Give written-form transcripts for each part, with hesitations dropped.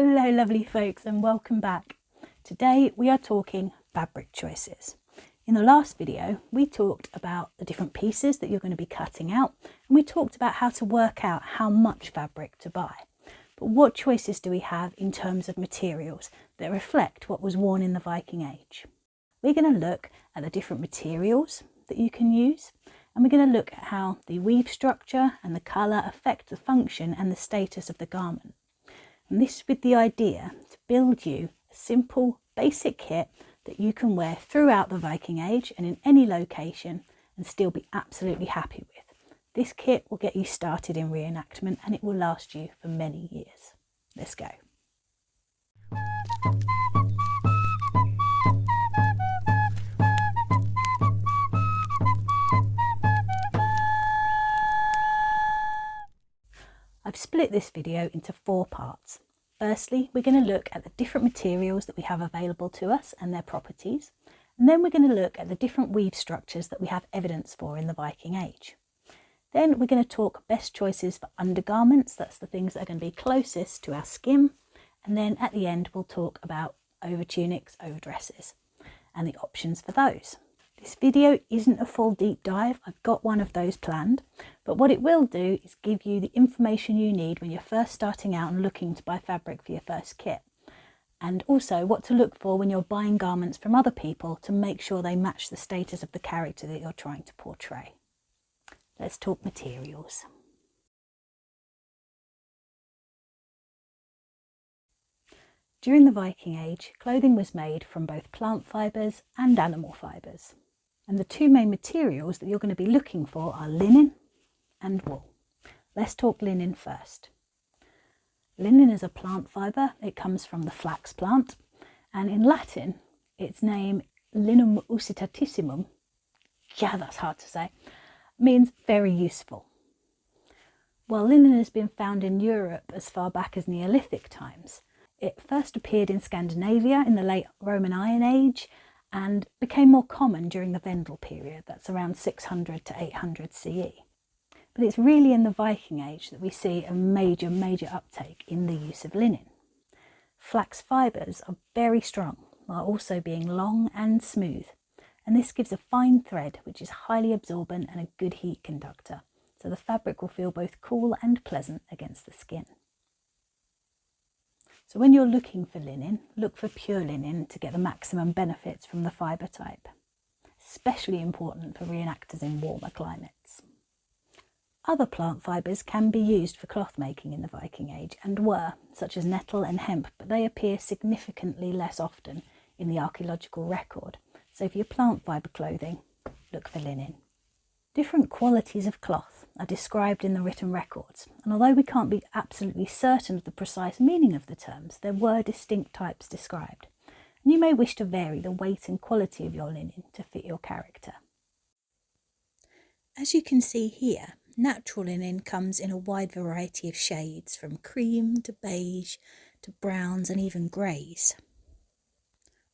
Hello lovely folks and welcome back. Today we are talking fabric choices. In the last video we talked about the different pieces that you're going to be cutting out, and we talked about how to work out how much fabric to buy. But what choices do we have in terms of materials that reflect what was worn in the Viking Age? We're going to look at the different materials that you can use, and we're going to look at how the weave structure and the colour affect the function and the status of the garment. And this is with the idea to build you a simple basic kit that you can wear throughout the Viking Age and in any location and still be absolutely happy with. This kit will get you started in reenactment and it will last you for many years. Let's go. I've split this video into 4 parts. Firstly, we're going to look at the different materials that we have available to us and their properties, and then we're going to look at the different weave structures that we have evidence for in the Viking Age. Then we're going to talk best choices for undergarments, that's the things that are going to be closest to our skin, and then at the end we'll talk about overtunics, overdresses, and the options for those. This video isn't a full deep dive, I've got one of those planned, but what it will do is give you the information you need when you're first starting out and looking to buy fabric for your first kit. And also what to look for when you're buying garments from other people to make sure they match the status of the character that you're trying to portray. Let's talk materials. During the Viking Age, clothing was made from both plant fibres and animal fibres. And the 2 main materials that you're going to be looking for are linen and wool. Let's talk linen first. Linen is a plant fibre. It comes from the flax plant, and in Latin its name, linum usitatissimum, yeah, that's hard to say, means very useful. While linen has been found in Europe as far back as Neolithic times, it first appeared in Scandinavia in the late Roman Iron Age and became more common during the Vendel period, that's around 600 to 800 CE. But it's really in the Viking Age that we see a major uptake in the use of linen. Flax fibres are very strong, while also being long and smooth, and this gives a fine thread which is highly absorbent and a good heat conductor, so the fabric will feel both cool and pleasant against the skin. So when you're looking for linen, look for pure linen to get the maximum benefits from the fibre type. Especially important for reenactors in warmer climates. Other plant fibres can be used for cloth making in the Viking Age and were, such as nettle and hemp, but they appear significantly less often in the archaeological record. So for your plant fibre clothing, look for linen. Different qualities of cloth are described in the written records, and although we can't be absolutely certain of the precise meaning of the terms, there were distinct types described, and you may wish to vary the weight and quality of your linen to fit your character. As you can see here, natural linen comes in a wide variety of shades, from cream to beige to browns and even greys.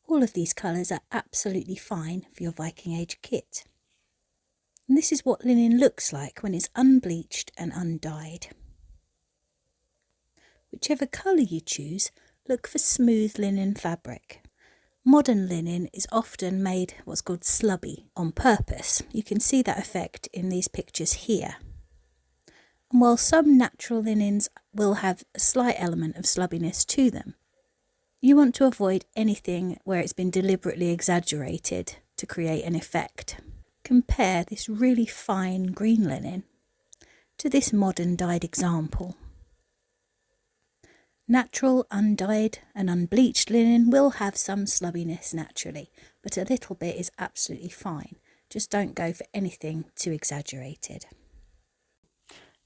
All of these colours are absolutely fine for your Viking Age kit. And this is what linen looks like when it's unbleached and undyed. Whichever colour you choose, look for smooth linen fabric. Modern linen is often made what's called slubby on purpose. You can see that effect in these pictures here. And while some natural linens will have a slight element of slubbiness to them, you want to avoid anything where it's been deliberately exaggerated to create an effect. Compare this really fine green linen to this modern dyed example. Natural, undyed and unbleached linen will have some slubbiness naturally, but a little bit is absolutely fine. Just don't go for anything too exaggerated.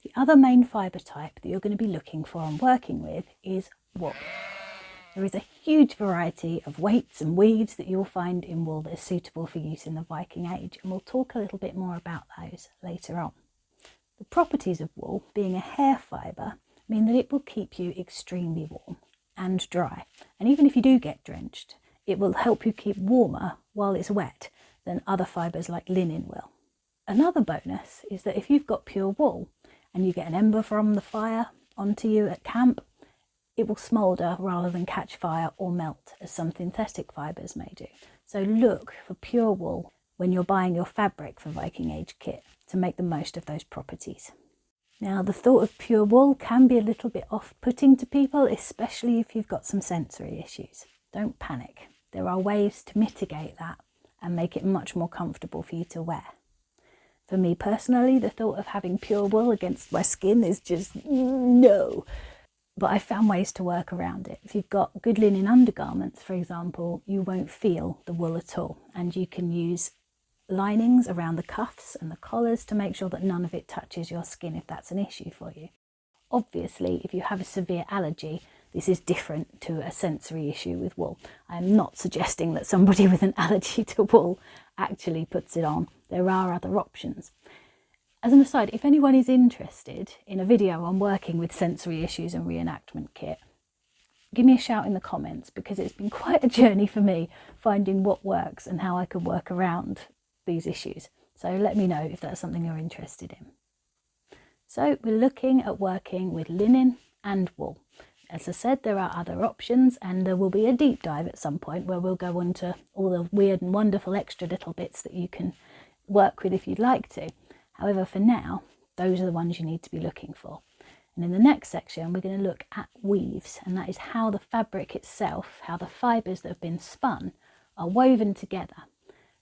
The other main fibre type that you're going to be looking for and working with is wool. There is a huge variety of weights and weaves that you'll find in wool that are suitable for use in the Viking Age, and we'll talk a little bit more about those later on. The properties of wool, being a hair fibre, mean that it will keep you extremely warm and dry, and even if you do get drenched, it will help you keep warmer while it's wet than other fibres like linen will. Another bonus is that if you've got pure wool and you get an ember from the fire onto you at camp, it will smoulder rather than catch fire or melt as some synthetic fibres may do. So look for pure wool when you're buying your fabric for Viking Age kit to make the most of those properties. Now, the thought of pure wool can be a little bit off-putting to people, especially if you've got some sensory issues. Don't panic. There are ways to mitigate that and make it much more comfortable for you to wear. For me personally, the thought of having pure wool against my skin is just no. But I found ways to work around it. If you've got good linen undergarments, for example, you won't feel the wool at all, and you can use linings around the cuffs and the collars to make sure that none of it touches your skin if that's an issue for you. Obviously, if you have a severe allergy, this is different to a sensory issue with wool. I am not suggesting that somebody with an allergy to wool actually puts it on. There are other options. As an aside, if anyone is interested in a video on working with sensory issues and reenactment kit, give me a shout in the comments, because it's been quite a journey for me finding what works and how I could work around these issues. So let me know if that's something you're interested in. So we're looking at working with linen and wool. As I said, there are other options, and there will be a deep dive at some point where we'll go into all the weird and wonderful extra little bits that you can work with if you'd like to. However, for now, those are the ones you need to be looking for. And in the next section, we're going to look at weaves, and that is how the fabric itself, how the fibres that have been spun are woven together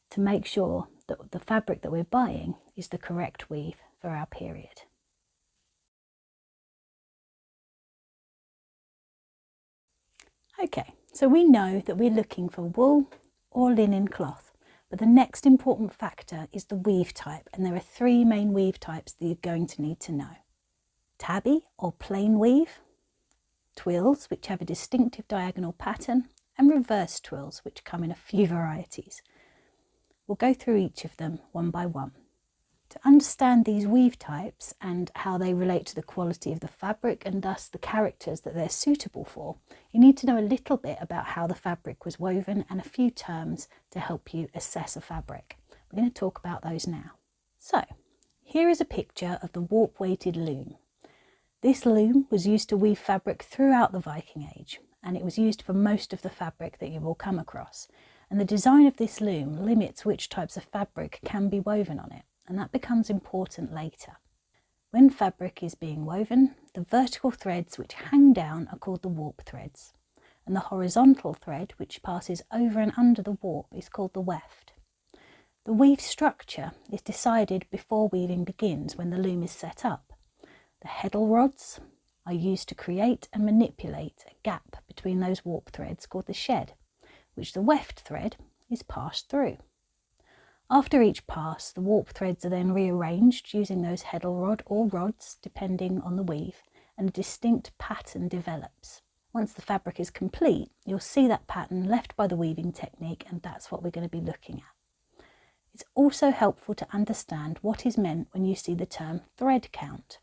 to make sure that the fabric that we're buying is the correct weave for our period. Okay, so we know that we're looking for wool or linen cloth, but the next important factor is the weave type, and there are three main weave types that you're going to need to know. Tabby or plain weave, twills, which have a distinctive diagonal pattern, and reverse twills, which come in a few varieties. We'll go through each of them one by one. To understand these weave types and how they relate to the quality of the fabric and thus the characters that they're suitable for, you need to know a little bit about how the fabric was woven and a few terms to help you assess a fabric. We're going to talk about those now. So, here is a picture of the warp-weighted loom. This loom was used to weave fabric throughout the Viking Age, and it was used for most of the fabric that you will come across. And the design of this loom limits which types of fabric can be woven on it, and that becomes important later. When fabric is being woven, the vertical threads which hang down are called the warp threads, and the horizontal thread which passes over and under the warp is called the weft. The weave structure is decided before weaving begins when the loom is set up. The heddle rods are used to create and manipulate a gap between those warp threads called the shed, which the weft thread is passed through. After each pass, the warp threads are then rearranged using those heddle rod or rods, depending on the weave, and a distinct pattern develops. Once the fabric is complete, you'll see that pattern left by the weaving technique, and that's what we're going to be looking at. It's also helpful to understand what is meant when you see the term thread count.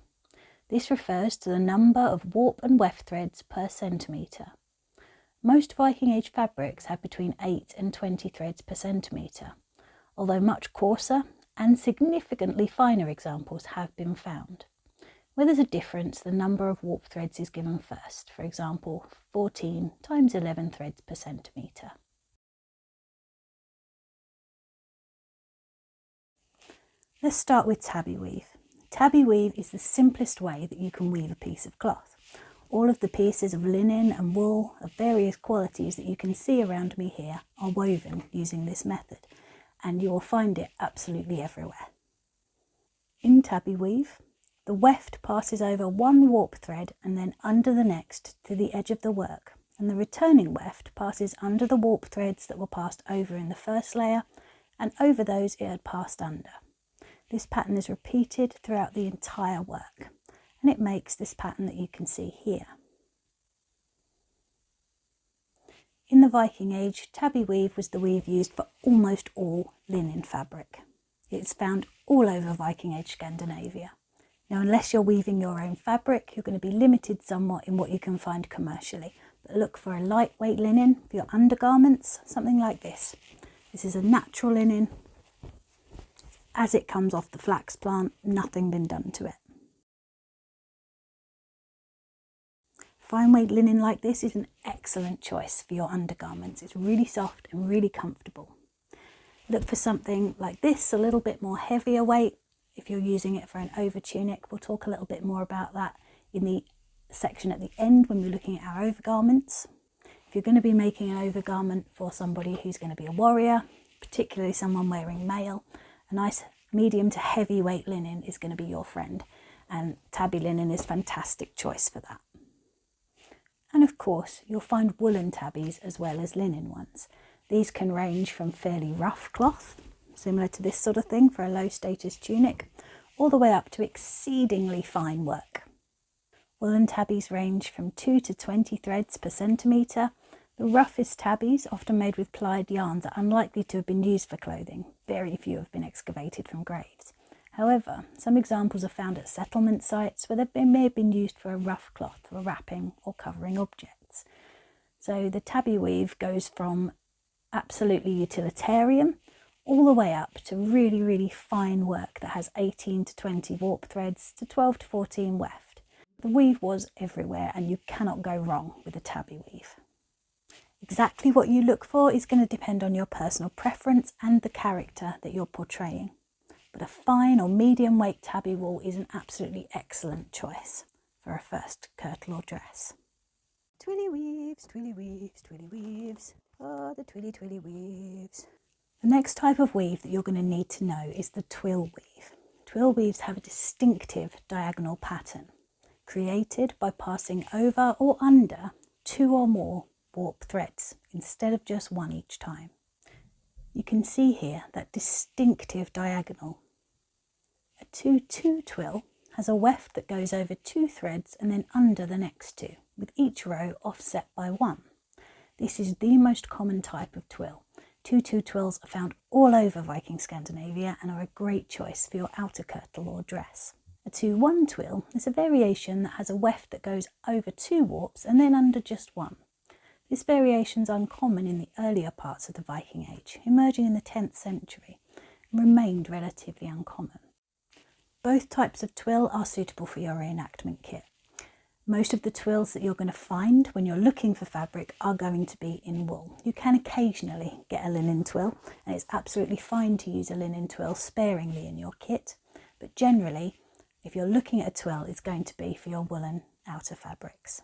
This refers to the number of warp and weft threads per centimetre. Most Viking Age fabrics have between 8 and 20 threads per centimetre, although much coarser and significantly finer examples have been found. Where there's a difference, the number of warp threads is given first, for example 14 times 11 threads per centimetre. Let's start with tabby weave. Tabby weave is the simplest way that you can weave a piece of cloth. All of the pieces of linen and wool of various qualities that you can see around me here are woven using this method, and you will find it absolutely everywhere. In tabby weave, the weft passes over one warp thread and then under the next to the edge of the work, and the returning weft passes under the warp threads that were passed over in the first layer and over those it had passed under. This pattern is repeated throughout the entire work, and it makes this pattern that you can see here. In the Viking Age, tabby weave was the weave used for almost all linen fabric. It's found all over Viking Age Scandinavia. Now, unless you're weaving your own fabric, you're going to be limited somewhat in what you can find commercially. But look for a lightweight linen for your undergarments, something like this. This is a natural linen. As it comes off the flax plant, nothing been done to it. Fine weight linen like this is an excellent choice for your undergarments. It's really soft and really comfortable. Look for something like this, a little bit more heavier weight. If you're using it for an over tunic, we'll talk a little bit more about that in the section at the end when we're looking at our overgarments. If you're going to be making an overgarment for somebody who's going to be a warrior, particularly someone wearing mail, a nice medium to heavy weight linen is going to be your friend, and tabby linen is a fantastic choice for that. And of course, you'll find woolen tabbies as well as linen ones. These can range from fairly rough cloth, similar to this sort of thing for a low status tunic, all the way up to exceedingly fine work. Woolen tabbies range from 2 to 20 threads per centimetre. The roughest tabbies, often made with plied yarns, are unlikely to have been used for clothing. Very few have been excavated from graves. However, some examples are found at settlement sites where they may have been used for a rough cloth for wrapping or covering objects. So the tabby weave goes from absolutely utilitarian all the way up to really, really fine work that has 18 to 20 warp threads to 12 to 14 weft. The weave was everywhere and you cannot go wrong with a tabby weave. Exactly what you look for is going to depend on your personal preference and the character that you're portraying. But a fine or medium weight tabby wool is an absolutely excellent choice for a first kirtle or dress. Twilly weaves, twilly weaves, twilly weaves. Oh, the twilly twilly weaves. The next type of weave that you're going to need to know is the twill weave. Twill weaves have a distinctive diagonal pattern, created by passing over or under 2 or more warp threads instead of just 1 each time. You can see here that distinctive diagonal. A 2-2 twill has a weft that goes over 2 threads and then under the next 2, with each row offset by 1. This is the most common type of twill. 2-2 twills are found all over Viking Scandinavia and are a great choice for your outer kirtle or dress. A 2-1 twill is a variation that has a weft that goes over 2 warps and then under just 1. This variation is uncommon in the earlier parts of the Viking Age, emerging in the 10th century, and remained relatively uncommon. Both types of twill are suitable for your reenactment kit. Most of the twills that you're going to find when you're looking for fabric are going to be in wool. You can occasionally get a linen twill, and it's absolutely fine to use a linen twill sparingly in your kit, but generally, if you're looking at a twill, it's going to be for your woolen outer fabrics.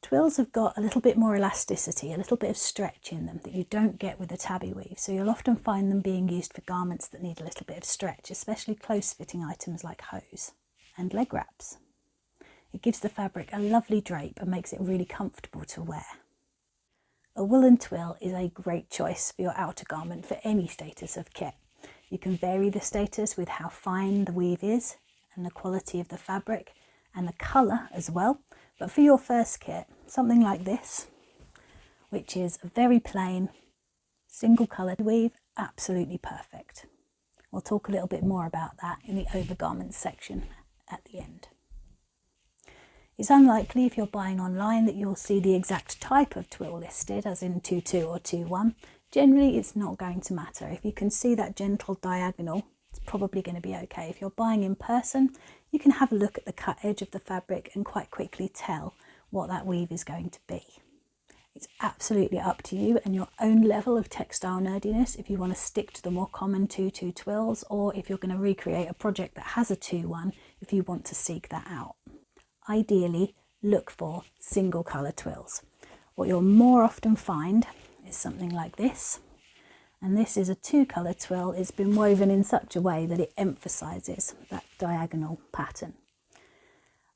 Twills have got a little bit more elasticity, a little bit of stretch in them that you don't get with the tabby weave, so you'll often find them being used for garments that need a little bit of stretch, especially close-fitting items like hose and leg wraps. It gives the fabric a lovely drape and makes it really comfortable to wear. A woolen twill is a great choice for your outer garment for any status of kit. You can vary the status with how fine the weave is and the quality of the fabric and the colour as well. But for your first kit, something like this, which is a very plain, single coloured weave, absolutely perfect. We'll talk a little bit more about that in the overgarments section at the end. It's unlikely if you're buying online that you'll see the exact type of twill listed, as in 2-2 or 2-1. Generally, it's not going to matter. If you can see that gentle diagonal, it's probably going to be okay. If you're buying in person, you can have a look at the cut edge of the fabric and quite quickly tell what that weave is going to be. It's absolutely up to you and your own level of textile nerdiness if you want to stick to the more common 2-2 twills, or if you're going to recreate a project that has a 2-1, if you want to seek that out. Ideally, look for single colour twills. What you'll more often find is something like this. And this is a 2-colour twill. It's been woven in such a way that it emphasises that diagonal pattern.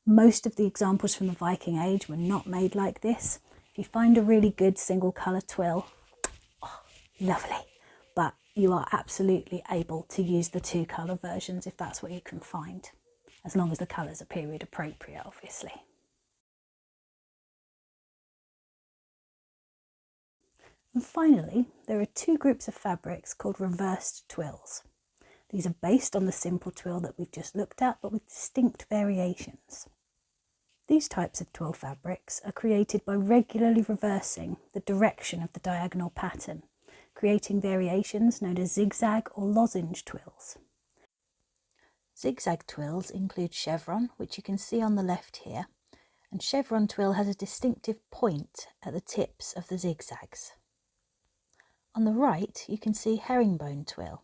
Most of the examples from the Viking Age were not made like this. If you find a really good single colour twill, oh, lovely. But you are absolutely able to use the 2-colour versions if that's what you can find, as long as the colours are period appropriate, obviously. And finally, there are 2 groups of fabrics called reversed twills. These are based on the simple twill that we've just looked at, but with distinct variations. These types of twill fabrics are created by regularly reversing the direction of the diagonal pattern, creating variations known as zigzag or lozenge twills. Zigzag twills include chevron, which you can see on the left here, and chevron twill has a distinctive point at the tips of the zigzags. On the right you can see herringbone twill.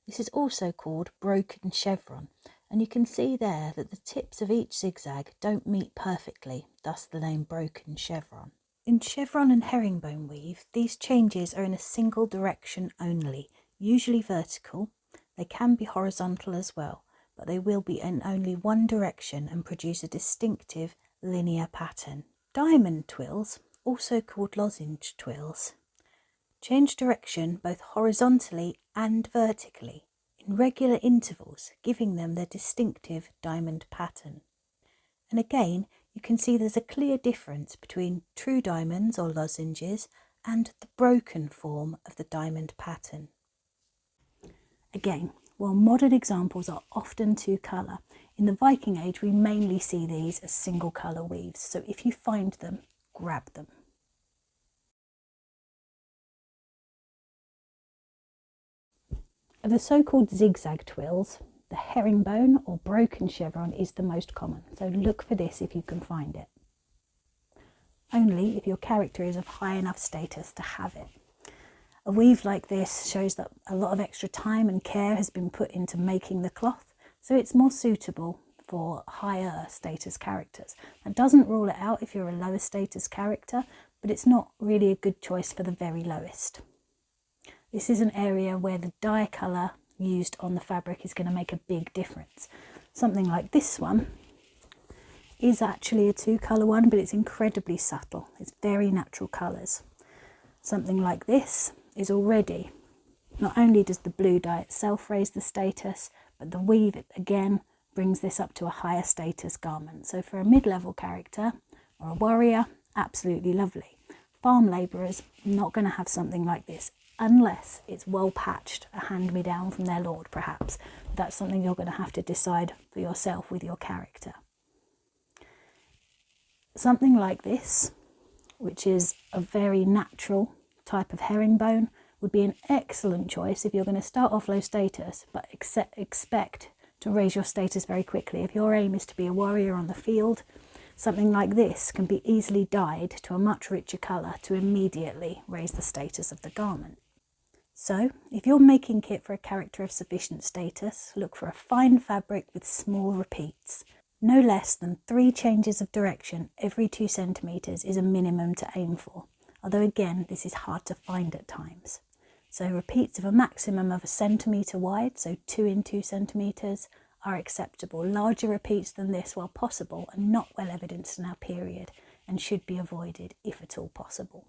This is also called broken chevron, and you can see there that the tips of each zigzag don't meet perfectly, thus the name broken chevron. In chevron and herringbone weave, these changes are in a single direction only, usually vertical. They can be horizontal as well, but they will be in only one direction and produce a distinctive linear pattern. Diamond twills, also called lozenge twills, change direction both horizontally and vertically in regular intervals, giving them their distinctive diamond pattern. And again, you can see there's a clear difference between true diamonds or lozenges and the broken form of the diamond pattern. Again, while modern examples are often two colour, in the Viking Age we mainly see these as single colour weaves, so if you find them, grab them. Of the so-called zigzag twills, the herringbone or broken chevron is the most common, so look for this if you can find it. Only if your character is of high enough status to have it. A weave like this shows that a lot of extra time and care has been put into making the cloth, so it's more suitable for higher status characters. That doesn't rule it out if you're a lower status character, but it's not really a good choice for the very lowest. This is an area where the dye colour used on the fabric is going to make a big difference. Something like this one is actually a two colour one, but it's incredibly subtle. It's very natural colours. Something like this is already, not only does the blue dye itself raise the status, but the weave again brings this up to a higher status garment. So for a mid-level character or a warrior, absolutely lovely. Farm labourers, not going to have something like this unless it's well patched, a hand-me-down from their lord perhaps. That's something you're going to have to decide for yourself with your character. Something like this, which is a very natural type of herringbone, would be an excellent choice if you're going to start off low status but expect to raise your status very quickly. If your aim is to be a warrior on the field, something like this can be easily dyed to a much richer colour to immediately raise the status of the garment. So, if you're making kit for a character of sufficient status, look for a fine fabric with small repeats. No less than 3 changes of direction every 2 centimetres is a minimum to aim for, although again this is hard to find at times. So repeats of a maximum of 1 centimetre wide, so 2 in 2 centimetres, are acceptable. Larger repeats than this, while possible, are not well evidenced in our period and should be avoided if at all possible.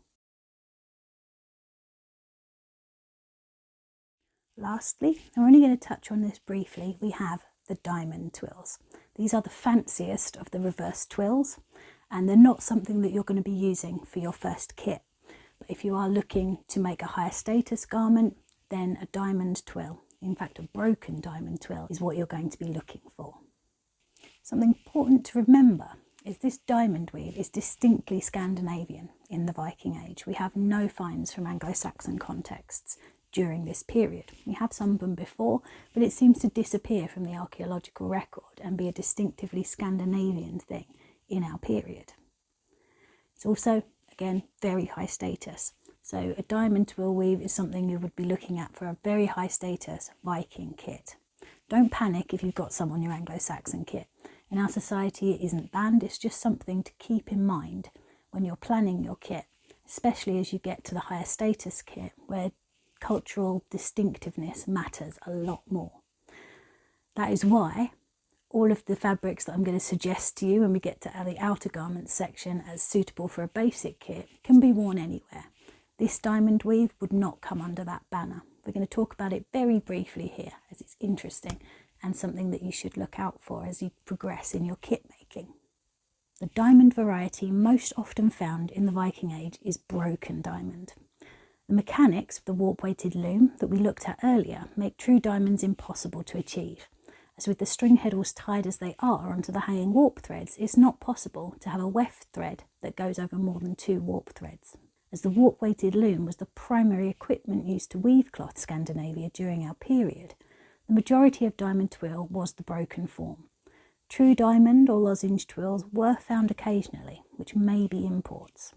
Lastly, I'm only going to touch on this briefly, we have the diamond twills. These are the fanciest of the reverse twills, and they're not something that you're going to be using for your first kit. But if you are looking to make a higher status garment, then a diamond twill, in fact a broken diamond twill, is what you're going to be looking for. Something important to remember is this diamond weave is distinctly Scandinavian in the Viking Age. We have no finds from Anglo-Saxon contexts during this period. We have some of them before, but it seems to disappear from the archaeological record and be a distinctively Scandinavian thing in our period. It's also, again, very high status. So a diamond twill weave is something you would be looking at for a very high status Viking kit. Don't panic if you've got some on your Anglo-Saxon kit. In our society it isn't banned, it's just something to keep in mind when you're planning your kit, especially as you get to the higher status kit where cultural distinctiveness matters a lot more. That is why all of the fabrics that I'm going to suggest to you when we get to the outer garments section as suitable for a basic kit can be worn anywhere. This diamond weave would not come under that banner. We're going to talk about it very briefly here as it's interesting and something that you should look out for as you progress in your kit making. The diamond variety most often found in the Viking Age is broken diamond. The mechanics of the warp-weighted loom that we looked at earlier make true diamonds impossible to achieve, as with the string heddles tied as they are onto the hanging warp threads, it's not possible to have a weft thread that goes over more than 2 warp threads. As the warp-weighted loom was the primary equipment used to weave cloth Scandinavia during our period, the majority of diamond twill was the broken form. True diamond or lozenge twills were found occasionally, which may be imports.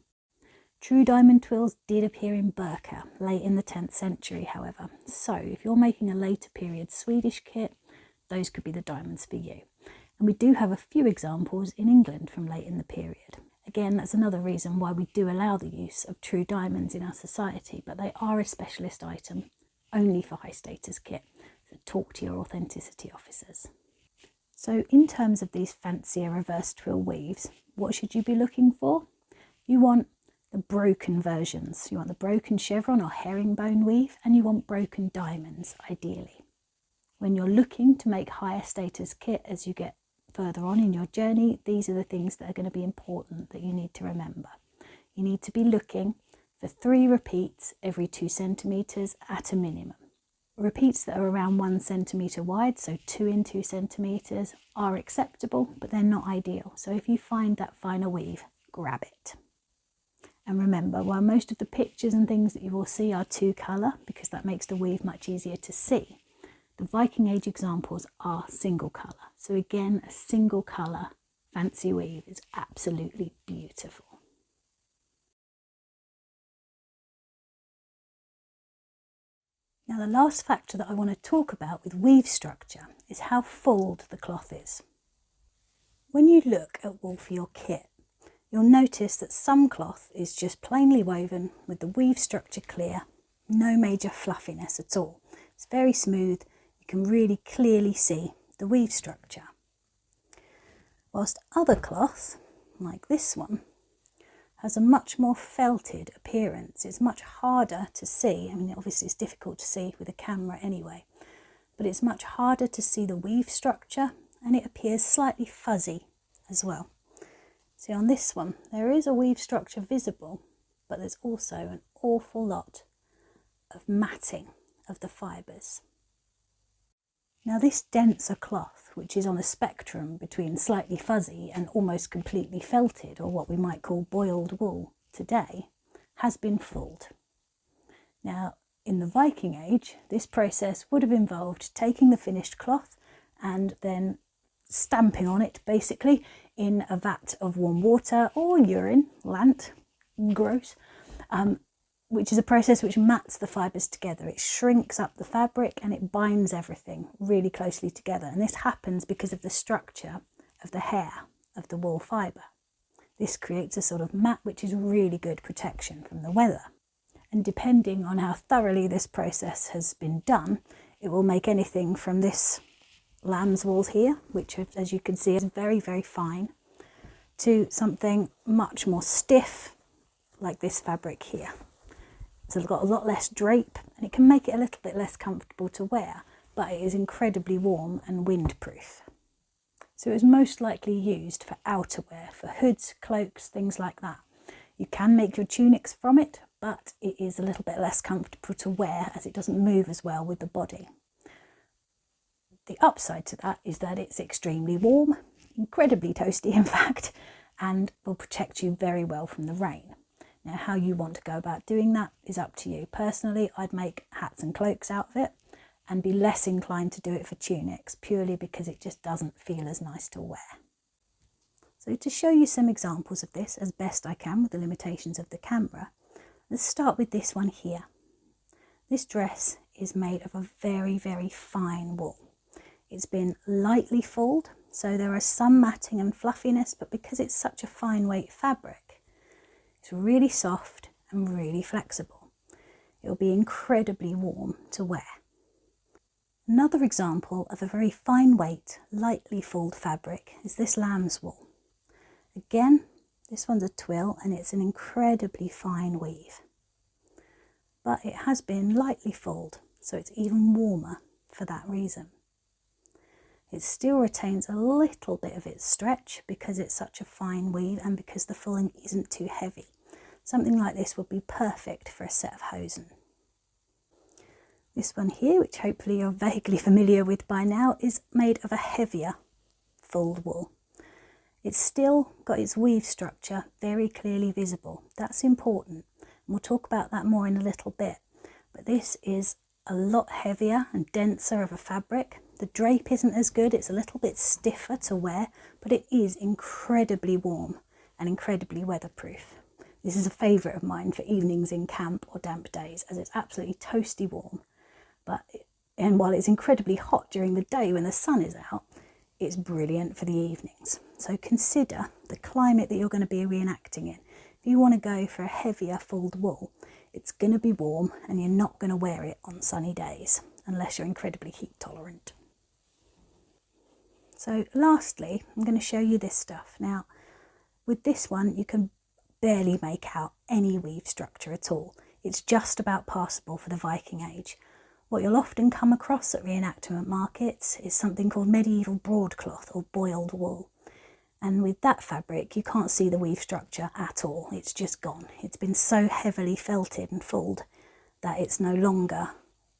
True diamond twills did appear in Burka late in the 10th century, however, so if you're making a later period Swedish kit, those could be the diamonds for you. And we do have a few examples in England from late in the period. Again, that's another reason why we do allow the use of true diamonds in our society, but they are a specialist item only for high status kit, so talk to your authenticity officers. So in terms of these fancier reverse twill weaves, what should you be looking for? You want the broken versions. You want the broken chevron or herringbone weave, and you want broken diamonds, ideally. When you're looking to make higher status kit as you get further on in your journey, these are the things that are going to be important that you need to remember. You need to be looking for 3 repeats every 2 centimetres at a minimum. Repeats that are around 1 centimetre wide, so 2 in 2 centimetres, are acceptable, but they're not ideal. So if you find that finer weave, grab it. And remember, while most of the pictures and things that you will see are 2 colour, because that makes the weave much easier to see, the Viking Age examples are single colour. So again, a single colour fancy weave is absolutely beautiful. Now the last factor that I want to talk about with weave structure is how fulled the cloth is. When you look at wool for your kit, you'll notice that some cloth is just plainly woven with the weave structure clear, no major fluffiness at all. It's very smooth, you can really clearly see the weave structure. Whilst other cloth, like this one, has a much more felted appearance. It's much harder to see. I mean, obviously it's difficult to see with a camera anyway, but it's much harder to see the weave structure, and it appears slightly fuzzy as well. See, on this one, there is a weave structure visible, but there's also an awful lot of matting of the fibres. Now this denser cloth, which is on a spectrum between slightly fuzzy and almost completely felted, or what we might call boiled wool today, has been fulled. Now, in the Viking Age, this process would have involved taking the finished cloth and then stamping on it, basically, in a vat of warm water or urine, lant, gross, which is a process which mats the fibres together. It shrinks up the fabric and it binds everything really closely together. And this happens because of the structure of the hair of the wool fibre. This creates a sort of mat which is really good protection from the weather. And depending on how thoroughly this process has been done, it will make anything from this lamb's wool here, which as you can see is very, very fine, to something much more stiff like this fabric here. So it's got a lot less drape and it can make it a little bit less comfortable to wear, but it is incredibly warm and windproof. So it's most likely used for outerwear, for hoods, cloaks, things like that. You can make your tunics from it, but it is a little bit less comfortable to wear as it doesn't move as well with the body. The upside to that is that it's extremely warm, incredibly toasty in fact, and will protect you very well from the rain. Now how you want to go about doing that is up to you. Personally, I'd make hats and cloaks out of it and be less inclined to do it for tunics, purely because it just doesn't feel as nice to wear. So to show you some examples of this as best I can with the limitations of the camera, let's start with this one here. This dress is made of a very, very fine wool. It's been lightly fulled, so there are some matting and fluffiness, but because it's such a fine weight fabric, it's really soft and really flexible. It will be incredibly warm to wear. Another example of a very fine weight, lightly fulled fabric is this lamb's wool. Again, this one's a twill and it's an incredibly fine weave, but it has been lightly fulled, so it's even warmer for that reason. It still retains a little bit of its stretch because it's such a fine weave and because the fulling isn't too heavy. Something like this would be perfect for a set of hosen. This one here, which hopefully you're vaguely familiar with by now, is made of a heavier fulled wool. It's still got its weave structure very clearly visible. That's important, and we'll talk about that more in a little bit. But this is a lot heavier and denser of a fabric. The drape isn't as good, it's a little bit stiffer to wear, but it is incredibly warm and incredibly weatherproof. This is a favourite of mine for evenings in camp or damp days, as it's absolutely toasty warm. And while it's incredibly hot during the day when the sun is out, it's brilliant for the evenings. So consider the climate that you're going to be reenacting in. If you want to go for a heavier fulled wool, it's going to be warm and you're not going to wear it on sunny days unless you're incredibly heat tolerant. So lastly, I'm going to show you this stuff. Now, with this one, you can barely make out any weave structure at all. It's just about passable for the Viking Age. What you'll often come across at reenactment markets is something called medieval broadcloth or boiled wool. And with that fabric, you can't see the weave structure at all. It's just gone. It's been so heavily felted and fulled that it's no longer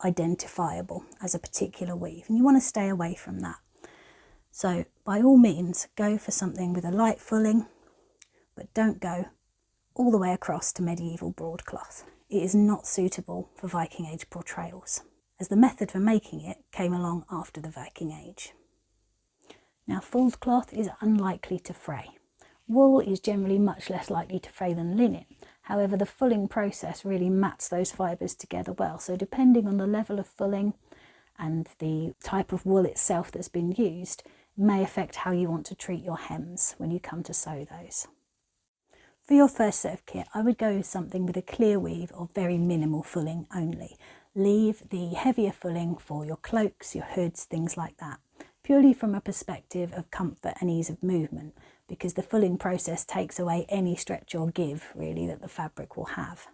identifiable as a particular weave. And you want to stay away from that. So by all means, go for something with a light fulling, but don't go all the way across to medieval broadcloth. It is not suitable for Viking Age portrayals, as the method for making it came along after the Viking Age. Now, fulled cloth is unlikely to fray. Wool is generally much less likely to fray than linen. However, the fulling process really mats those fibres together well. So depending on the level of fulling and the type of wool itself that's been used, may affect how you want to treat your hems when you come to sew those. For your first set of kit, I would go with something with a clear weave or very minimal fulling only. Leave the heavier fulling for your cloaks, your hoods, things like that, purely from a perspective of comfort and ease of movement, because the fulling process takes away any stretch or give, really, that the fabric will have.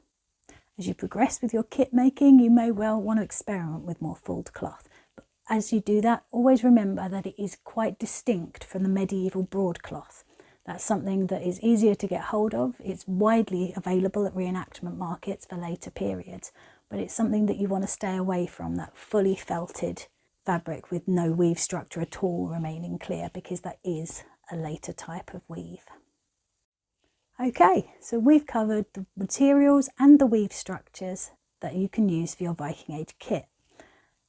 As you progress with your kit making, you may well want to experiment with more fulled cloth. But as you do that, always remember that it is quite distinct from the medieval broadcloth. That's something that is easier to get hold of. It's widely available at reenactment markets for later periods, but it's something that you want to stay away from, that fully felted fabric with no weave structure at all remaining clear, because that is a later type of weave. Okay, so we've covered the materials and the weave structures that you can use for your Viking Age kit.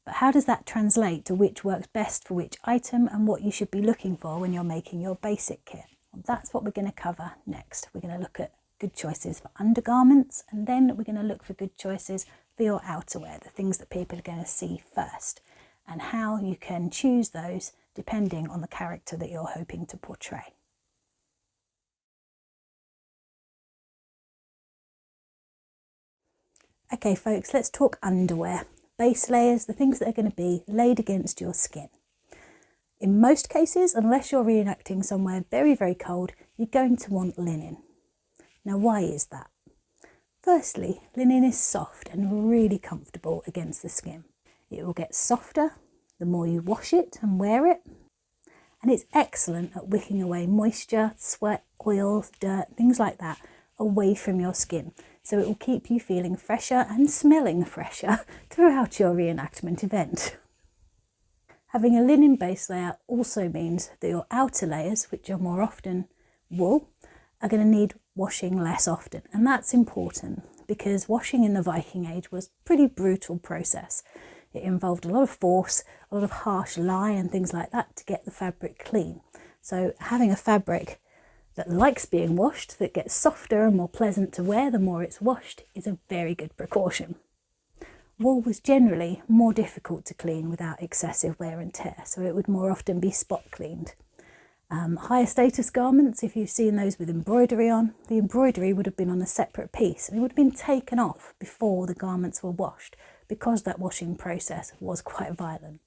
But how does that translate to which works best for which item and what you should be looking for when you're making your basic kit? Well, that's what we're going to cover next. We're going to look at good choices for undergarments, and then we're going to look for good choices for your outerwear, the things that people are going to see first, and how you can choose those depending on the character that you're hoping to portray. Okay folks, let's talk underwear. Base layers, the things that are going to be laid against your skin. In most cases, unless you're reenacting somewhere very, very cold, you're going to want linen. Now, why is that? Firstly, linen is soft and really comfortable against the skin. It will get softer the more you wash it and wear it. And it's excellent at wicking away moisture, sweat, oils, dirt, things like that away from your skin. So it will keep you feeling fresher and smelling fresher throughout your reenactment event. Having a linen base layer also means that your outer layers, which are more often wool, are going to need washing less often. And that's important because washing in the Viking Age was a pretty brutal process. It involved a lot of force, a lot of harsh lye and things like that to get the fabric clean. So having a fabric that likes being washed, that gets softer and more pleasant to wear the more it's washed, is a very good precaution. Wool was generally more difficult to clean without excessive wear and tear, so it would more often be spot cleaned. Higher status garments, if you've seen those with embroidery on, the embroidery would have been on a separate piece and it would have been taken off before the garments were washed, because that washing process was quite violent.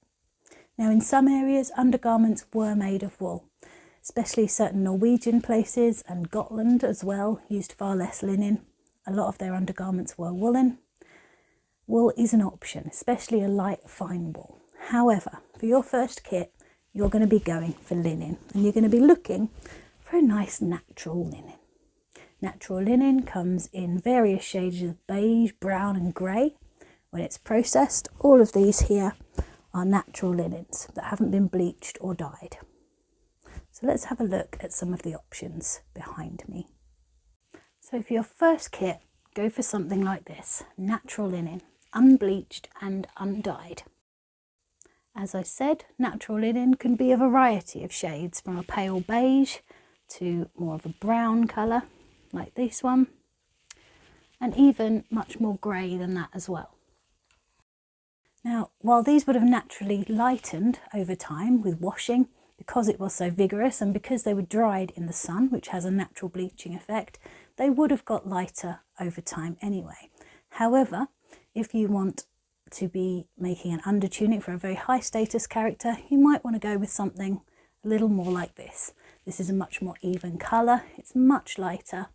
Now in some areas, undergarments were made of wool, especially certain Norwegian places, and Gotland as well used far less linen. A lot of their undergarments were woolen. Wool is an option, especially a light fine wool. However, for your first kit, you're going to be going for linen, and you're going to be looking for a nice natural linen. Natural linen comes in various shades of beige, brown and grey. When it's processed, all of these here are natural linens that haven't been bleached or dyed. So let's have a look at some of the options behind me. So for your first kit, go for something like this, natural linen, unbleached and undyed. As I said, natural linen can be a variety of shades, from a pale beige to more of a brown colour like this one, and even much more grey than that as well. Now, while these would have naturally lightened over time with washing, because it was so vigorous and because they were dried in the sun, which has a natural bleaching effect, they would have got lighter over time anyway. However, if you want to be making an undertunic for a very high status character, you might want to go with something a little more like this. This is a much more even colour, it's much lighter,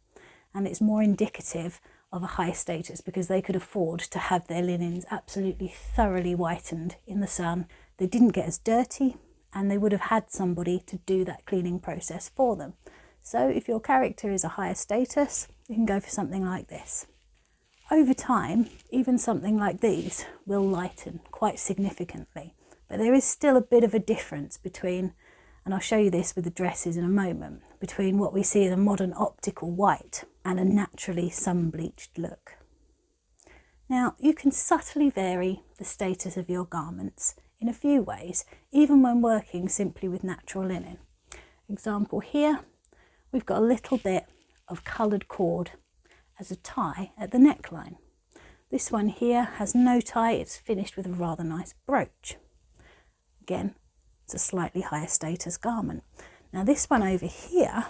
and it's more indicative of a high status because they could afford to have their linens absolutely thoroughly whitened in the sun. They didn't get as dirty, and they would have had somebody to do that cleaning process for them. So if your character is a higher status, you can go for something like this. Over time, even something like these will lighten quite significantly, but there is still a bit of a difference between, and I'll show you this with the dresses in a moment, between what we see as a modern optical white and a naturally sun-bleached look. Now, you can subtly vary the status of your garments in a few ways, even when working simply with natural linen. Example here, we've got a little bit of coloured cord as a tie at the neckline. This one here has no tie, it's finished with a rather nice brooch. Again, it's a slightly higher status garment. Now this one over here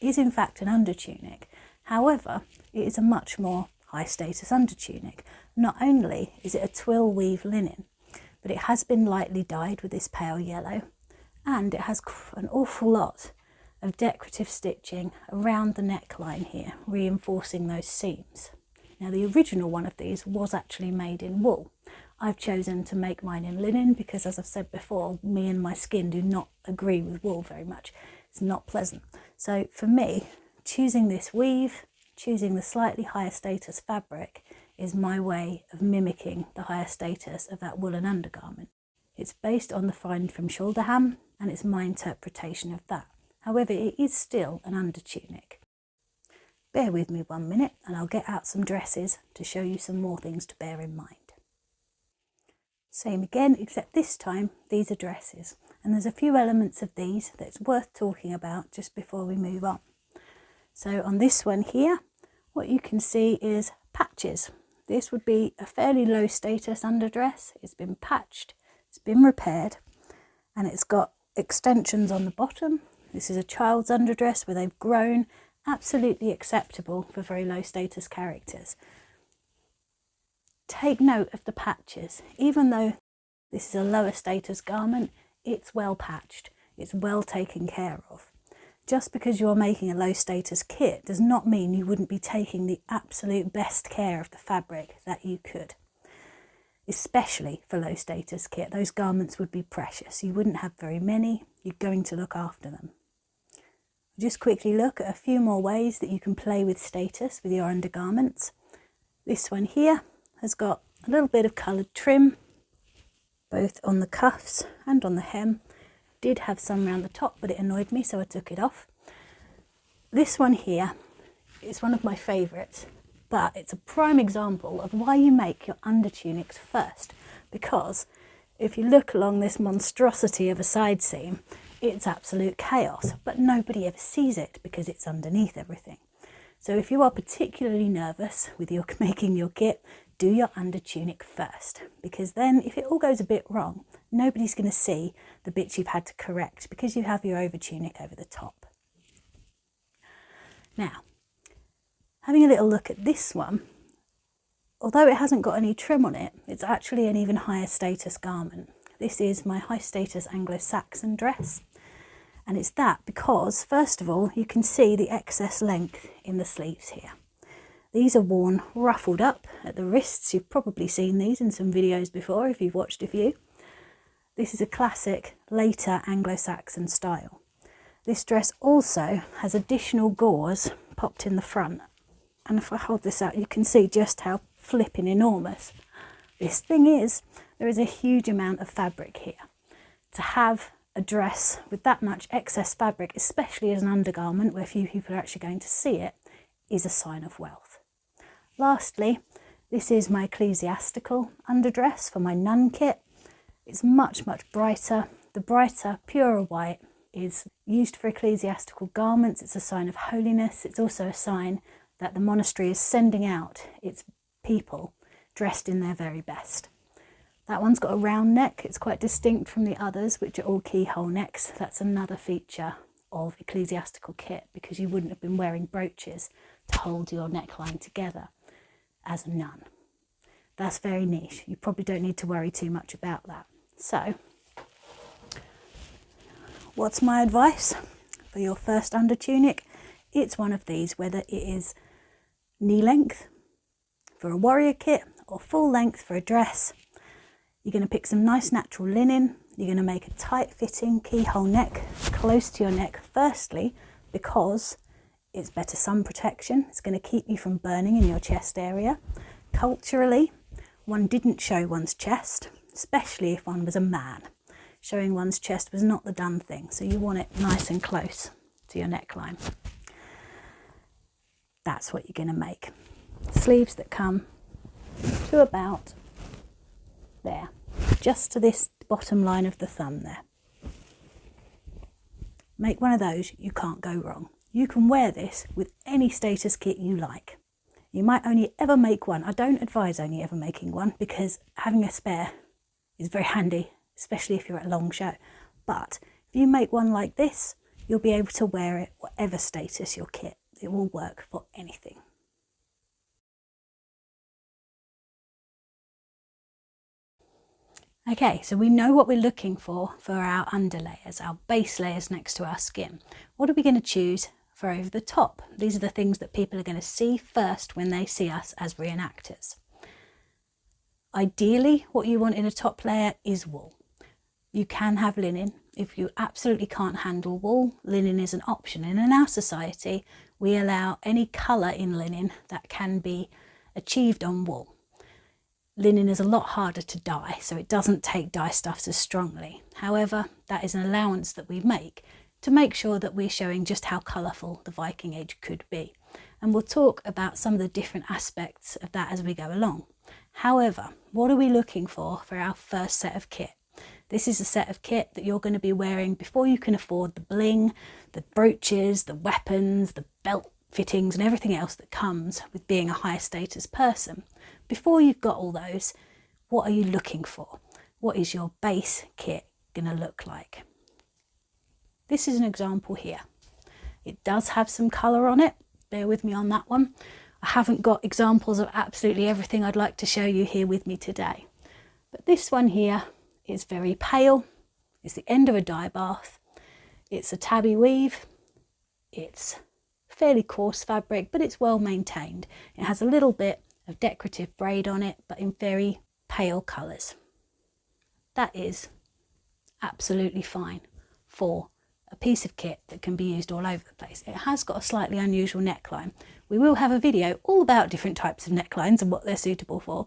is in fact an undertunic. However, it is a much more high status undertunic. Not only is it a twill weave linen, but it has been lightly dyed with this pale yellow, and it has an awful lot of decorative stitching around the neckline here, reinforcing those seams. Now the original one of these was actually made in wool. I've chosen to make mine in linen because, as I've said before, me and my skin do not agree with wool very much. It's not pleasant. So for me, choosing this weave, choosing the slightly higher status fabric, is my way of mimicking the higher status of that woolen undergarment. It's based on the find from Shoulderham, and it's my interpretation of that. However, it is still an undertunic. Bear with me 1 minute and I'll get out some dresses to show you some more things to bear in mind. Same again, except this time these are dresses, and there's a few elements of these that's worth talking about just before we move on. So on this one here, what you can see is patches. This would be a fairly low status underdress. It's been patched, it's been repaired, and it's got extensions on the bottom. This is a child's underdress where they've grown, absolutely acceptable for very low status characters. Take note of the patches. Even though this is a lower status garment, it's well patched, it's well taken care of. Just because you're making a low status kit does not mean you wouldn't be taking the absolute best care of the fabric that you could. Especially for low status kit, those garments would be precious. You wouldn't have very many, you're going to look after them. Just quickly look at a few more ways that you can play with status with your undergarments. This one here has got a little bit of coloured trim, both on the cuffs and on the hem. Did have some around the top, but it annoyed me, so I took it off. This one here is one of my favourites, but it's a prime example of why you make your undertunics first, because if you look along this monstrosity of a side seam, it's absolute chaos, but nobody ever sees it because it's underneath everything. So if you are particularly nervous with your making your kit, do your undertunic first, because then if it all goes a bit wrong, nobody's going to see the bits you've had to correct because you have your overtunic over the top. Now, having a little look at this one, although it hasn't got any trim on it, it's actually an even higher status garment. This is my high status Anglo-Saxon dress. And it's that because, first of all, you can see the excess length in the sleeves here. These are worn ruffled up at the wrists. You've probably seen these in some videos before if you've watched a few. This is a classic later Anglo-Saxon style. This dress also has additional gauze popped in the front. And if I hold this out, you can see just how flipping enormous this thing is. There is a huge amount of fabric here. To have a dress with that much excess fabric, especially as an undergarment where few people are actually going to see it, is a sign of wealth. Lastly, this is my ecclesiastical underdress for my nun kit. It's much, much brighter. The brighter, purer white is used for ecclesiastical garments. It's a sign of holiness. It's also a sign that the monastery is sending out its people dressed in their very best. That one's got a round neck. It's quite distinct from the others, which are all keyhole necks. That's another feature of ecclesiastical kit, because you wouldn't have been wearing brooches to hold your neckline together as a nun. That's very niche. You probably don't need to worry too much about that. So, what's my advice for your first under tunic? It's one of these, whether it is knee length for a warrior kit or full length for a dress. You're going to pick some nice natural linen. You're going to make a tight fitting keyhole neck close to your neck, firstly because it's better sun protection. It's going to keep you from burning in your chest area. Culturally, one didn't show one's chest, especially if one was a man. Showing one's chest was not the done thing, so you want it nice and close to your neckline. That's what you're going to make. Sleeves that come to about there, just to this bottom line of the thumb there. Make one of those, you can't go wrong. You can wear this with any status kit you like. You might only ever make one. I don't advise only ever making one, because having a spare is very handy, especially if you're at a long show. But if you make one like this, you'll be able to wear it whatever status your kit. It will work for anything. Okay, so we know what we're looking for our underlayers, our base layers next to our skin. What are we going to choose for over the top? These are the things that people are going to see first when they see us as reenactors. Ideally, what you want in a top layer is wool. You can have linen. If you absolutely can't handle wool, linen is an option. And in our society, we allow any colour in linen that can be achieved on wool. Linen is a lot harder to dye, so it doesn't take dye stuffs as strongly. However, that is an allowance that we make to make sure that we're showing just how colourful the Viking Age could be. And we'll talk about some of the different aspects of that as we go along. However, what are we looking for our first set of kit? This is a set of kit that you're going to be wearing before you can afford the bling, the brooches, the weapons, the belt fittings and everything else that comes with being a higher status person. Before you've got all those, what are you looking for? What is your base kit going to look like? This is an example here. It does have some colour on it. Bear with me on that one. I haven't got examples of absolutely everything I'd like to show you here with me today. But this one here is very pale. It's the end of a dye bath. It's a Tabby Weave. It's fairly coarse fabric, but it's well maintained. It has a little bit of decorative braid on it, but in very pale colours. That is absolutely fine for a piece of kit that can be used all over the place. It has got a slightly unusual neckline. We will have a video all about different types of necklines and what they're suitable for.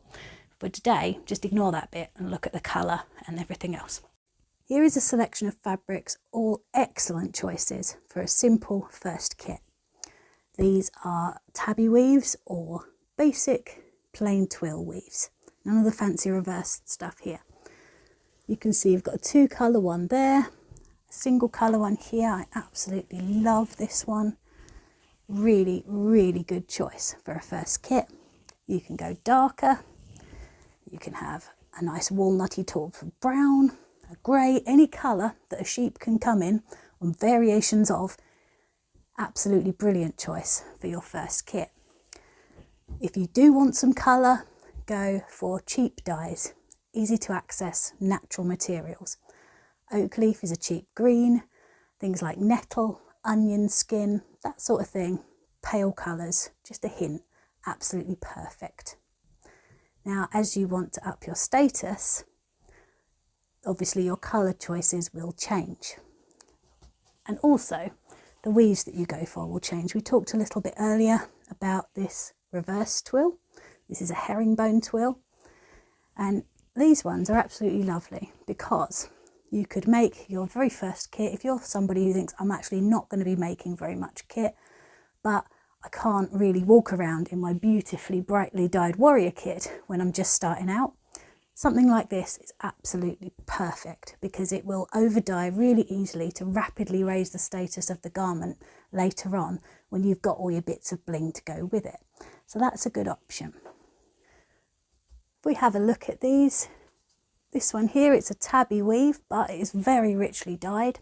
For today, just ignore that bit and look at the colour and everything else. Here is a selection of fabrics, all excellent choices for a simple first kit. These are Tabby Weaves or basic plain Twill Weaves. None of the fancy reversed stuff here. You can see you've got a 2-colour one there, a single colour one here. I absolutely love this one. Really, really good choice for a first kit. You can go darker. You can have a nice walnutty taupe of brown, a grey, any colour that a sheep can come in on variations of. Absolutely brilliant choice for your first kit. If you do want some colour, go for cheap dyes, easy to access natural materials. Oak leaf is a cheap green, things like nettle, onion skin, that sort of thing, pale colours, just a hint, absolutely perfect. Now, as you want to up your status, obviously your colour choices will change. And also, the weaves that you go for will change. We talked a little bit earlier about this reverse twill. This is a herringbone twill. And these ones are absolutely lovely because you could make your very first kit. If you're somebody who thinks, I'm actually not going to be making very much kit, but I can't really walk around in my beautifully brightly dyed warrior kit when I'm just starting out, Something like this is absolutely perfect because it will over dye really easily to rapidly raise the status of the garment later on when you've got all your bits of bling to go with it. So that's a good option. If we have a look at these, this one here, it's a Tabby Weave, but it is very richly dyed.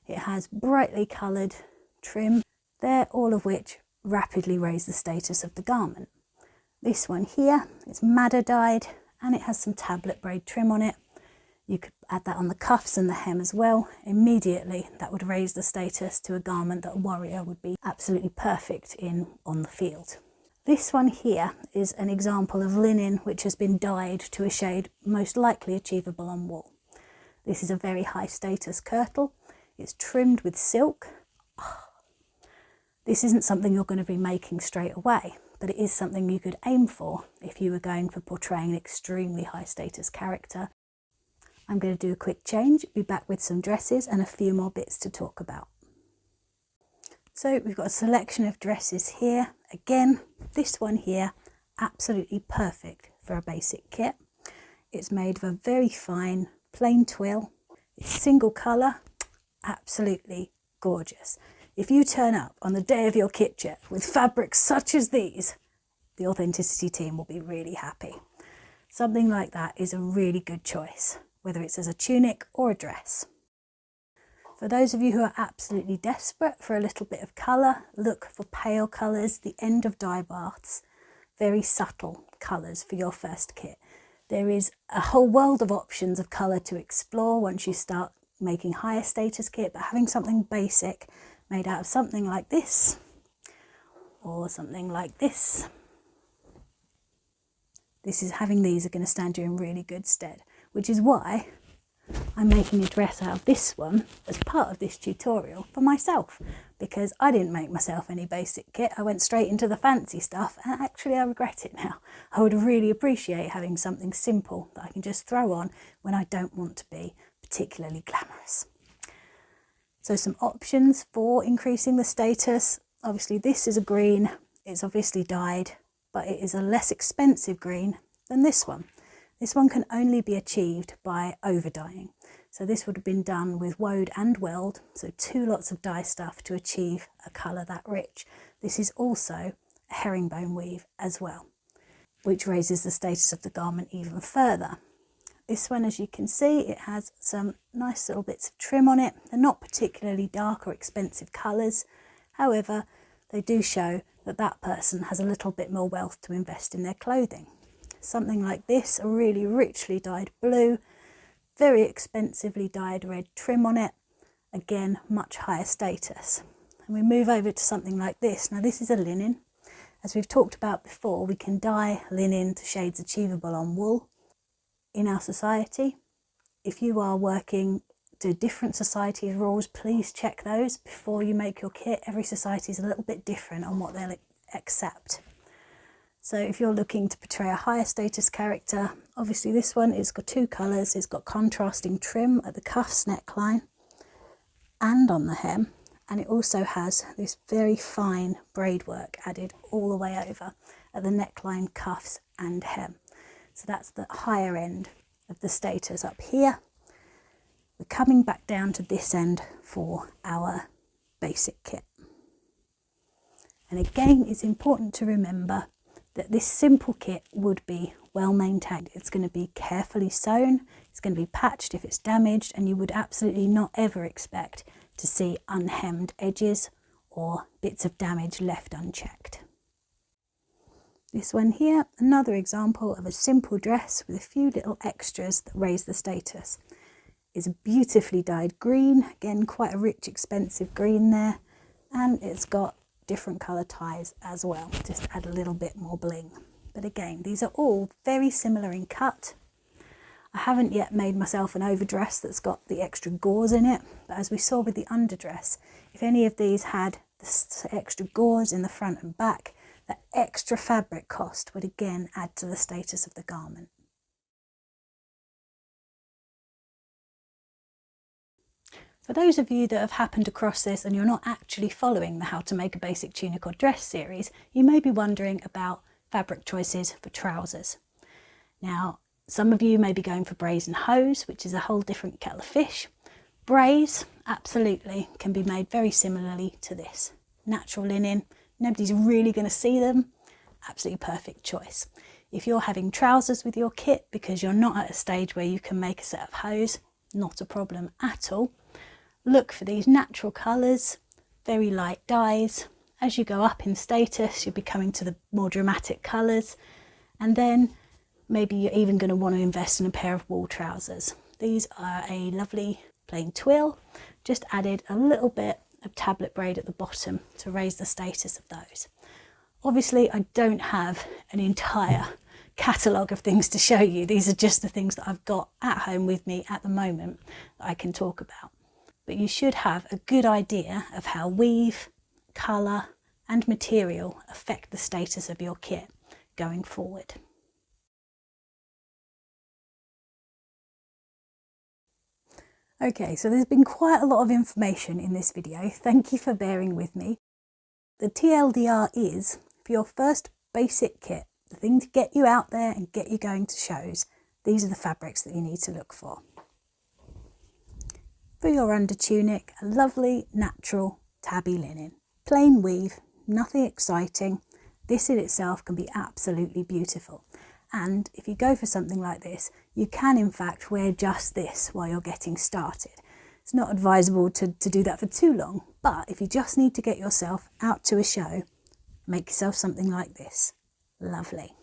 It has brightly coloured trim there, all of which rapidly raise the status of the garment. This one here is madder dyed and it has some tablet braid trim on it. You could add that on the cuffs and the hem as well. Immediately that would raise the status to a garment that a warrior would be absolutely perfect in on the field. This one here is an example of linen which has been dyed to a shade most likely achievable on wool. This is a very high status kirtle. It's trimmed with silk. This isn't something you're going to be making straight away, but it is something you could aim for if you were going for portraying an extremely high status character. I'm going to do a quick change, be back with some dresses and a few more bits to talk about. So we've got a selection of dresses here. Again, this one here, absolutely perfect for a basic kit. It's made of a very fine plain twill. It's single colour, absolutely gorgeous. If you turn up on the day of your kit check with fabrics such as these, the Authenticity team will be really happy. Something like that is a really good choice, whether it's as a tunic or a dress. For those of you who are absolutely desperate for a little bit of colour, look for pale colours, the end of dye baths, very subtle colours for your first kit. There is a whole world of options of colour to explore once you start making higher status kit, but having something basic made out of something like this or something like this. Having these are going to stand you in really good stead, which is why I'm making a dress out of this one as part of this tutorial for myself, because I didn't make myself any basic kit. I went straight into the fancy stuff and actually I regret it now. I would really appreciate having something simple that I can just throw on when I don't want to be particularly glamorous. So some options for increasing the status. Obviously this is a green, it's obviously dyed, but it is a less expensive green than this one. This one can only be achieved by over dyeing. So this would have been done with wode and weld, so 2 lots of dye stuff to achieve a colour that rich. This is also a herringbone weave as well, which raises the status of the garment even further. This one, as you can see, it has some nice little bits of trim on it. They're not particularly dark or expensive colours. However, they do show that that person has a little bit more wealth to invest in their clothing. Something like this, a really richly dyed blue, very expensively dyed red trim on it. Again, much higher status. And we move over to something like this. Now this is a linen. As we've talked about before, we can dye linen to shades achievable on wool. In our society, if you are working to different societies' rules, please check those before you make your kit. Every society is a little bit different on what they'll accept. So if you're looking to portray a higher status character, obviously this one, it's got 2 colours. It's got contrasting trim at the cuffs, neckline and on the hem, and it also has this very fine braid work added all the way over at the neckline, cuffs and hem. So that's the higher end of the status up here. We're coming back down to this end for our basic kit. And again, it's important to remember that this simple kit would be well maintained. It's going to be carefully sewn, it's going to be patched if it's damaged, and you would absolutely not ever expect to see unhemmed edges or bits of damage left unchecked. This one here, another example of a simple dress with a few little extras that raise the status. It's a beautifully dyed green, again quite a rich expensive green there, and it's got different colour ties as well, just to add a little bit more bling. But again, these are all very similar in cut. I haven't yet made myself an overdress that's got the extra gauze in it, but as we saw with the underdress, if any of these had the extra gauze in the front and back, the extra fabric cost would again add to the status of the garment. For those of you that have happened across this and you're not actually following the How to Make a Basic Tunic or Dress series, you may be wondering about fabric choices for trousers. Now, Some of you may be going for brays and hose, which is a whole different kettle of fish. Brays, absolutely, can be made very similarly to this. Natural linen, nobody's really going to see them, absolutely perfect choice. If you're having trousers with your kit because you're not at a stage where you can make a set of hose, not a problem at all. Look for these natural colours, very light dyes. As you go up in status, you'll be coming to the more dramatic colours, and then maybe you're even going to want to invest in a pair of wool trousers. These are a lovely plain twill, just added a little bit of tablet braid at the bottom to raise the status of those. Obviously, I don't have an entire catalogue of things to show you. These are just the things that I've got at home with me at the moment that I can talk about. But you should have a good idea of how weave, colour and material affect the status of your kit going forward. Okay, so there's been quite a lot of information in this video. Thank you for bearing with me. The TLDR is, for your first basic kit, the thing to get you out there and get you going to shows, these are the fabrics that you need to look for. For your under tunic, a lovely natural tabby linen. Plain weave, nothing exciting. This in itself can be absolutely beautiful. And if you go for something like this, you can in fact wear just this while you're getting started. It's not advisable to do that for too long, but if you just need to get yourself out to a show, make yourself something like this. Lovely.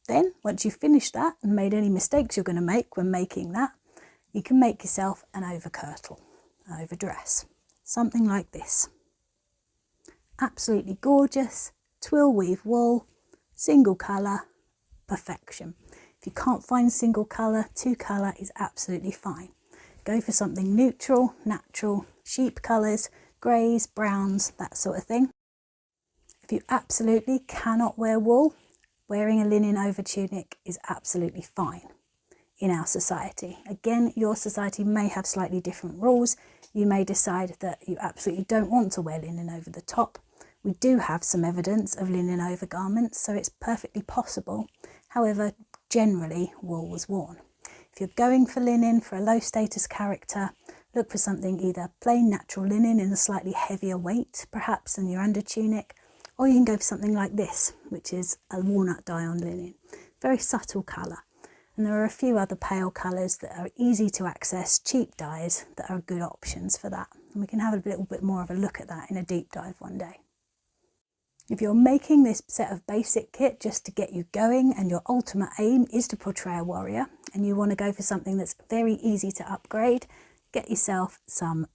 Then, once you've finished that and made any mistakes you're going to make when making that, you can make yourself an overkirtle, an overdress. Something like this. Absolutely gorgeous, twill weave wool, single colour, perfection. If you can't find single colour, two colour is absolutely fine. Go for something neutral, natural, sheep colours, greys, browns, that sort of thing. If you absolutely cannot wear wool, wearing a linen over tunic is absolutely fine in our society. Again, your society may have slightly different rules. You may decide that you absolutely don't want to wear linen over the top. We do have some evidence of linen over garments, so it's perfectly possible. However, generally wool was worn. If you're going for linen for a low status character, look for something either plain natural linen in a slightly heavier weight, perhaps than your under tunic, or you can go for something like this, which is a walnut dye on linen. Very subtle colour. And there are a few other pale colours that are easy to access, cheap dyes that are good options for that. And we can have a little bit more of a look at that in a deep dive one day. If you're making this set of basic kit just to get you going and your ultimate aim is to portray a warrior and you want to go for something that's very easy to upgrade, get yourself some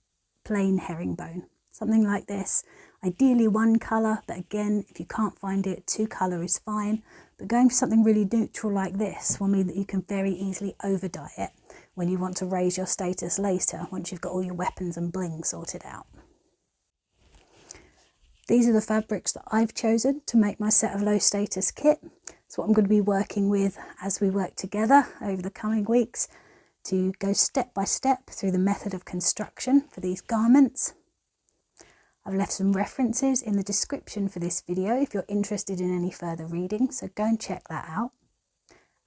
plain herringbone. Something like this. Ideally one colour, but again, if you can't find it, two colour is fine. But going for something really neutral like this will mean that you can very easily over dye it when you want to raise your status later, once you've got all your weapons and bling sorted out. These are the fabrics that I've chosen to make my set of low status kit. It's what I'm going to be working with as we work together over the coming weeks to go step by step through the method of construction for these garments. I've left some references in the description for this video if you're interested in any further reading, so go and check that out.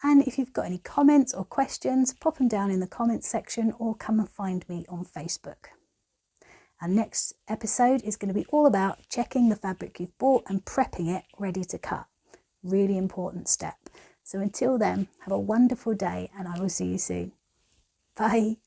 And if you've got any comments or questions, pop them down in the comments section or come and find me on Facebook. Our next episode is going to be all about checking the fabric you've bought and prepping it ready to cut. Really important step. So until then, have a wonderful day and I will see you soon. Bye.